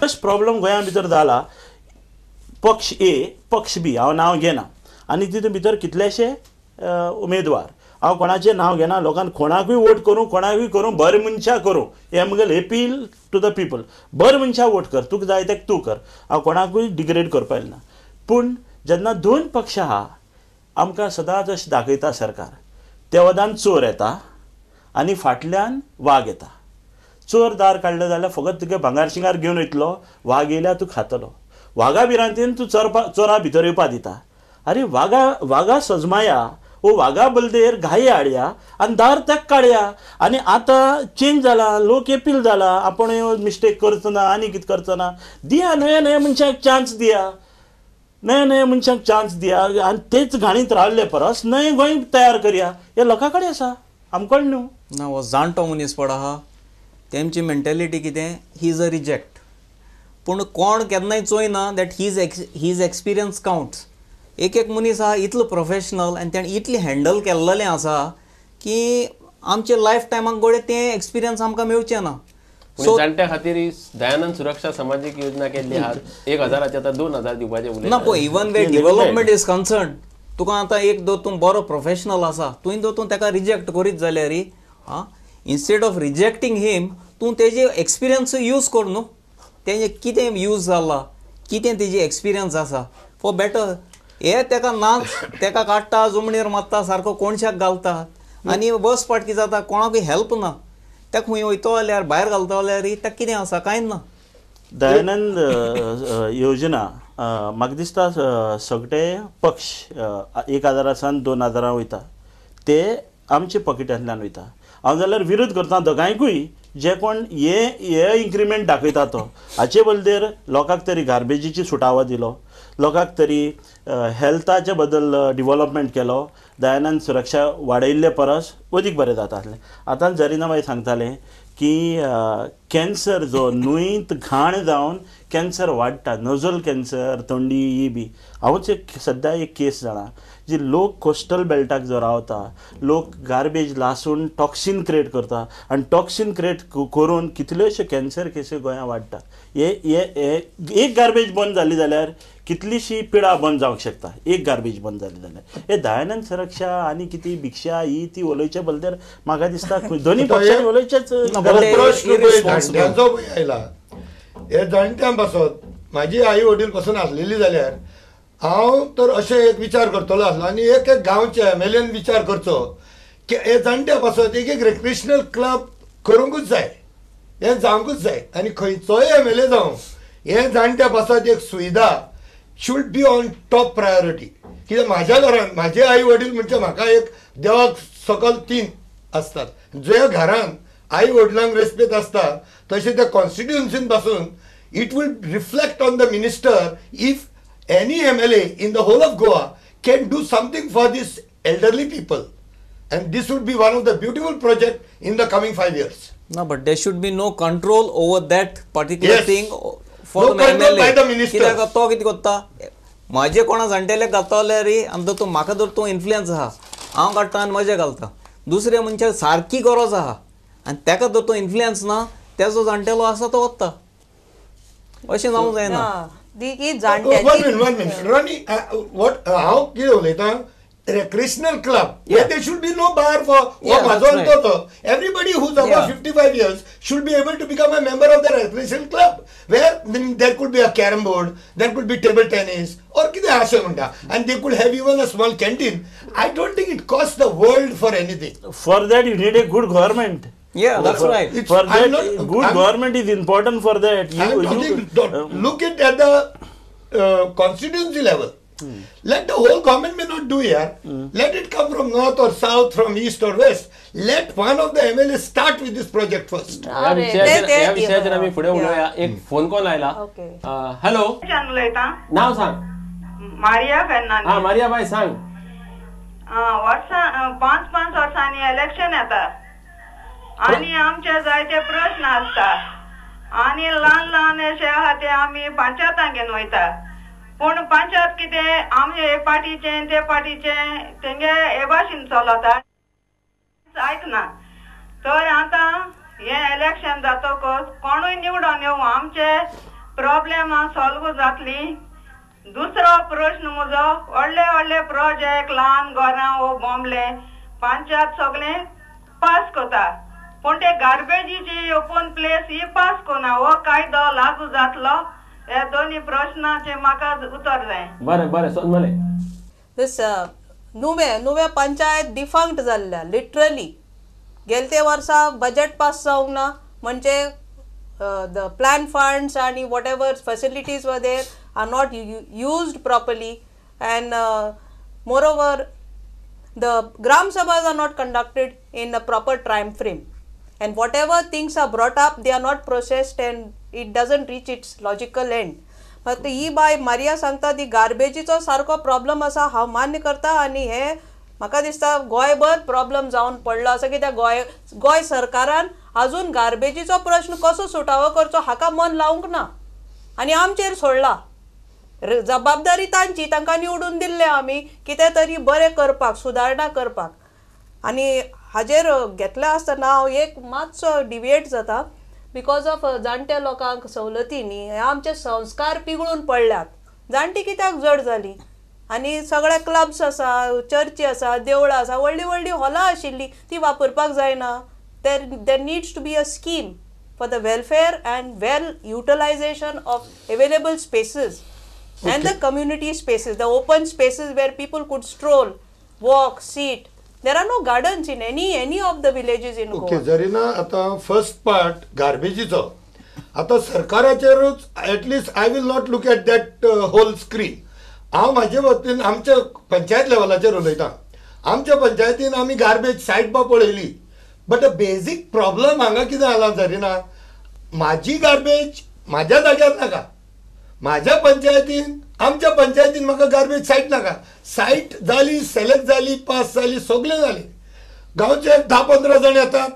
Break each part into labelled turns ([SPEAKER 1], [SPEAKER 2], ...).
[SPEAKER 1] First problem गोंया भितर जाला पक्ष ए पक्ष बी हांव नांव घेना आनी तितून भितर कितलेशे उमेदवार हांव कोणाचें नांव घेना लोकांक कोणाकूय वोट करूं बरे मनशा करूं हें म्हगेलें एपील टू द पीपल बरे मनशा वोट कर तुका जाय तें तूं कर हांव कोणाकूय डिग्रेड करपा येना पूण जेन्ना दोन पक्ष आहा आमकां सदांच अशें दाखयता सरकार त्या वदान चोर येता आनी फाटल्यान वाग येता चोर दार काडलो जाल्यार फकत तुगे भांगार शिंगार घेवन वयतलो वाग येयल्यार तूं खातलो वागा भिरांतीन तूं चोरा भितर येवपा दिता अरे वागा सजमाया वो वागा बलदेर घाई हाडया आनी दार तेक काडया आनी आतां चेंज जाला लोक एपील जाला आपण मिस्टेक करचो ना आनी कितें करचो ना दिया नया मनशाक चान्स दिया नया मनशाक चान्स दिया आनी तेच घाणीत रावले परस नये गोंय तयार करया हे लोकां कडेन आसा आमकडेन न्हू
[SPEAKER 2] ना हो जाणटो मनीस पड आहा तेमची मेंटेलिटी कितें ही इज अ रिजेक्ट पूण कोण केन्नाय चोयना दॅट हीज एक्सपिरियन्स काउंट्स एक मनीस आहा इतलो प्रोफेशनल आनी तेणें इतलें हँडल केल्लें आसा की आमच्या लायफ टायमाक गोडे तें एक्सपिरियन्स आमकां मेळचें ना
[SPEAKER 3] सो जाणट्या खातीर दयानंद सुरक्षा सामाजीक योजना केल्ली आहा 1000 आतां 2000 दिवपाचें उलयता
[SPEAKER 2] ना पळय even way development is concern तुका आतां एक दो तूं बरो प्रोफेशनल आसा तुवें जर तूं ताका रिजेक्ट करीत जाल्यार इन्स्टेड ऑफ रिजेक्टींग हिम तूं तेजे एक्सपिरियन्स यूज कर न्हू तेजें कितें यूज जाला कितें तेजी एक्सपिरियन्स आसा फॉर बेटर हे तेका नाच तेका काडटा जमणीर मारता सारको कोणशाक घालता आनी बस पाट कितें जाता कोणाकूय हेल्प ना तेका खंय वयतो जाल्यार भायर घालता जाल्यार तेका कितें आसा कांय ना
[SPEAKER 1] दयानंद योजना म्हाका दिसता सगळे पक्ष 1000 2000 वयता ते आमचे पॉकेटांतल्यान वयता हांव जाल्यार विरोध करता दोगांयकूय जे कोण हे इन्क्रिमेंट दाखयता तो हाचे बलदेर लोकांक तरी गार्बेजीची सुटावो दिलो लोकांक तरी हेल्थाचे बद्दल डिवेलपमेंट केलो दयानंद सुरक्षा वाडयल्ले परस अदीक बरें जाता आसलें आतां जरिनाबाई सांगतालें की कॅन्सर जो न्हंयत घाण जावन कॅन्सर वाडटा नोजल कॅन्सर थंडी ही बी हांवूच सद्या एक केस जाणा जी लोक कोस्टल बेल्टाक जो रावता लोक गार्बेज लासून टॉक्सीन क्रिएट करता आनी टॉक्सीन क्रिएट करून कितल्योशो कॅन्सर केसी गोंयांत वाडटा हे एक गार्बेज बंद जाली जाल्यार कितलीशी पिडा बंद जावंक शकता एक गार्बेज बंद जाली जाल्यार हे दयानंद सुरक्षा आनी कितें भिक्षा ही ती उलोवचे बलदेर म्हाका दिसता दोनी पक्षांनी उलोवचेच
[SPEAKER 4] हे जाणट्यां पासत म्हाजी आई वडील पासून आसलेली जाल्यार हांव तर अशें एक विचार करतलो आसलो आनी एक गांवच्या एमएलएन विचार करचो की हे जाणट्या पासत एक रेक्रिएशनल क्लब करूंकूच जाय हें जावंकूच जाय आनी खंयचोय एमएलए जावं हे जाणट्या पासत एक सुविधा should be on top priority कित्याक म्हाज्या घरांत म्हाजे आई वडील म्हणजे म्हाका एक देवाक सकल 3 आसतात ज्या घरांत आई वडिलांक रेस्पेद आसता तशें त्या कॉन्स्टिट्युएन्सीन पासून it will reflect on the minister if any MLA in the whole of Goa can do something for these elderly people, and this would be one of the beautiful projects in the coming 5 years.
[SPEAKER 2] No, but there should be no control over that particular thing for
[SPEAKER 4] no
[SPEAKER 2] the MLA.
[SPEAKER 4] by the minister.
[SPEAKER 2] कित्याक तो कितें करता म्हाजे कोणा जाणटेले घालता जाल्यार आनी तो म्हाका जर तो इन्फ्लुएन्स आहा हांव काडटा आनी म्हजे घालता दुसऱ्या मनशाक सारकी गरज आहा आनी ताका जर तो इन्फ्लुएन्स ना तेजो जाणटेलो आसा तो वता अशें जावंक जायना
[SPEAKER 4] one minute. Ronnie, how ulayta recreational club where there should be no bar for everybody who's above 55 years should be able to become a member of the recreational club where there could be a carom board, there could be table tennis or and they could have even a small canteen. I don't think it costs the world for anything.
[SPEAKER 1] For that you need a good government.
[SPEAKER 2] Yeah, that's right.
[SPEAKER 1] For that, good government is important for that.
[SPEAKER 4] Look at the constituency level. Let the whole government may not do here. Let it come from north or south, from east or west. Let one of the MLAs start with this project first.
[SPEAKER 3] या विषयाचेर आमी फुडें उलोवया एक phone call आयला hello नाव सांग
[SPEAKER 5] Maria Fernandes
[SPEAKER 3] हा Maria बाई सांग
[SPEAKER 5] 5 वर्सांनी इलेक्शन येता आणि आमचे जायते प्रश्न आसता आणि ल्हान अशे आहा ते आमी पंचायतांक घेवन वयता पूण पंचायत कितें आमचे हे पार्टीचे ते पार्टीचे तेंगे हे भाशेन चलता आयकना तर आतां हे इलेक्शन जातकच कोणूय निवडून येवं आमचे प्रॉब्लेम सॉल्व जातली. दुसरो प्रश्न म्हजो, व्हडले व्हडले प्रोजेक्ट ल्हान घरां वो बॉम्बले पंचायत सगळे पास करता, पण ते गार्बेजीची ओपन प्लेस ही पास कोना. हो कायदो लागू जातलो? हे दोन्ही प्रश्नाचे म्हाका उतर जाय.
[SPEAKER 3] बरें बरें सोनमले.
[SPEAKER 6] दिस नुवे पंचायत डिफंक्ट जाल्ल्या लिटरली. गेल्या वर्सा बजेट पास जावंक ना म्हणजे the plan funds and whatever facilities were there are not used properly, and moreover the gram sabhas are not conducted in a proper time frame, and whatever things are brought up they are not processed and it doesn't reach its logical end. फक्त ही bye Maria सांगता ती गार्बेजीचो सारको problem आसा, हांव मान्य करता. आनी हे म्हाका दिसता गोंयभर प्रॉब्लम जावन पडलो आसा, कित्याक गोंय सरकारान अजून गार्बेजीचो प्रश्न कसो सुटावो करचो हाका मन लावंक ना आनी आमचेर सोडला. जबाबदारी तांची, तांकां निवडून दिल्ले आमी कितें तरी बरें करपाक, सुदारणा करपाक. आनी हाजेर घेतले आसतना हांव एक मातसो डिविएट जाता. बिकॉज ऑफ जाणट्या लोकांक सवलती न्ही, हे आमचे संस्कार पिगळून पडल्यात. जाणटी कित्याक जड जाली आनी सगळे क्लब्स आसा, चर्ची आसा, देवळां आसा, व्हडली व्हडली हॉलां आशिल्ली ती वापरपाक जायना. there needs to be a scheme for the welfare and well utilization of available spaces and the community spaces, the open spaces where people could stroll, walk, sit. There are no gardens in any of the villages in Goa.
[SPEAKER 4] Okay, Zarina आता first part गार्बेजीचो आता सरकाराचेरूच at least I will not look at that whole screen. हांव म्हाजे वतीन आमच्या पंचायत लेवलाचेर उलयतां. आमच्या पंचायतीन आमी गार्बेज सायट पा पळयली, बट बेसिक प्रॉब्लम हांगा कितें जाला जरीना, म्हाजी गार्बेज म्हाज्या जाग्यार नाका. म्हाज्या पंचायतीन, आमच्या पंचायतीन म्हाका गार्बेज सायट नाका. सायट जाली, सिलेक्ट जाली, पास जाली, सगळें जालें. गांवचे 10-15 जण येतात,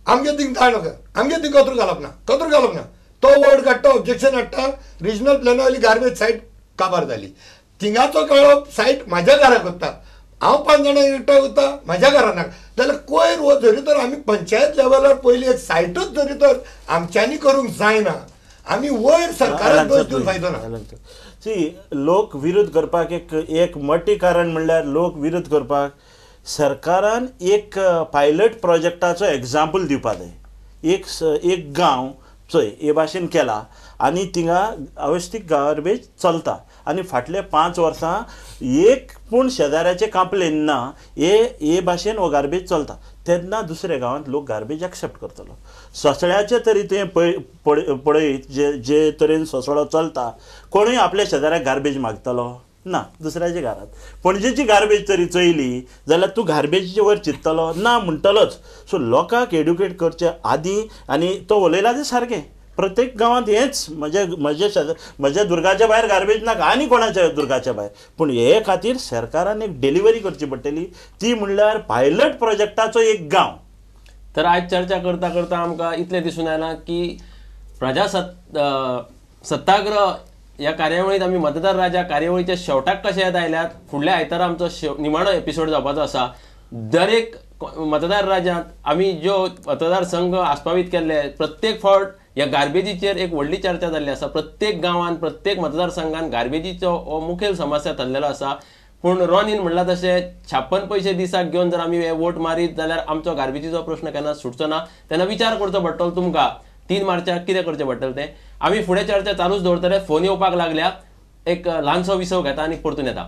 [SPEAKER 4] आमगे थिंग धाड नाका, आमगे थिंग कचरो घालप ना. तो वर्ड काडटा, ऑब्जेक्शन हाडटा, रिजनल प्लॅनावयली गार्बेज सायट काबार जाली. थिंगाचो कळप सायट म्हाज्या घराक वता, हांव 5 जाणां एकठांय वता म्हाज्या घरा नाका. जाल्यार कोयर वो जरी तर आमी पंचायत लेवलार पयली एक सायटूच जरी तर आमच्यांनी करूंक जायना, आमी वयर सरकाराक दोश दिवन फायदो ना.
[SPEAKER 1] सी लोक विरोध करपाक एक मोठी कारण म्हणल्यार लोक विरोध करपाक सरकारान एक पायलट प्रोजेक्टाचो एग्जाम्पल दिवपा जाय. एक गांव चोय हे भाशेन केला आनी थिंगा अवस्थीक गार्बेज चलता आनी फाटले 5 वर्सां एक पूण शेजाऱ्याचे कंप्लेन ना, हे भाशेन हो गार्बेज चलता. तेन्ना दुसऱ्या गांवांत लोक गार्बेज एक्सेप्ट करतलो. सोंसळ्याचे तरी ते पळयत जे तरेन सोंसळो चलता, कोणूय आपल्या शेजाऱ्याक गार्बेज मागतलो ना दुसऱ्याच्या घरात. पणजेची गार्बेज तरी चयली जाल्यार तूं गार्बेजीचे वयर चिंततलो ना म्हणटलोच. सो लोकांक एड्युकेट करचे आदीं, आनी तो उलयला तें सारकें, प्रत्येक गांवांत हेच म्हज्या दुर्गाच्या भायर गार्बेज नाका आनी कोणाच्या दुर्गाच्या भायर. पूण हे खातीर सरकारान एक डिलिव्हरी करची पडटली, ती म्हणल्यार पायलट प्रोजेक्टाचो एक गांव.
[SPEAKER 3] तर आज चर्चा करता करता आमकां इतलें दिसून आयलां की सत्याग्रह ह्या कार्यावळींत आमी मतदार राजा कार्यावळीच्या शेवटाक कशे येत आयल्यात. फुडल्या आयतारा आमचो निमाणो एपिसोड जावपाचो आसा. दरेक मतदार राज्यांत आमी ज्यो मतदारसंघ आस्पावीत केल्ले प्रत्येक फावट ह्या गार्बेजीचेर एक व्हडली चर्चा जाल्ली आसा. प्रत्येक गांवांत प्रत्येक मतदारसंघान गार्बेजीचो हो मुखेल समस्या थारलेलो आसा. पूण रॉन इन म्हणला तशें 56 पयशे दिसाक घेवन जर आमी हे वोट मारीत जाल्यार आमचो गार्बेजीचो प्रश्न केन्ना सुटचो ना. तेन्ना विचार करचो पडटलो तुमकां 3 मार्चाक कितें करचें पडटलें तें. आमी फुडें चर्चा चालूच दवरतले. फोन येवपाक लागल्या. एक ल्हानसो विसव घेता आनी परतून येता.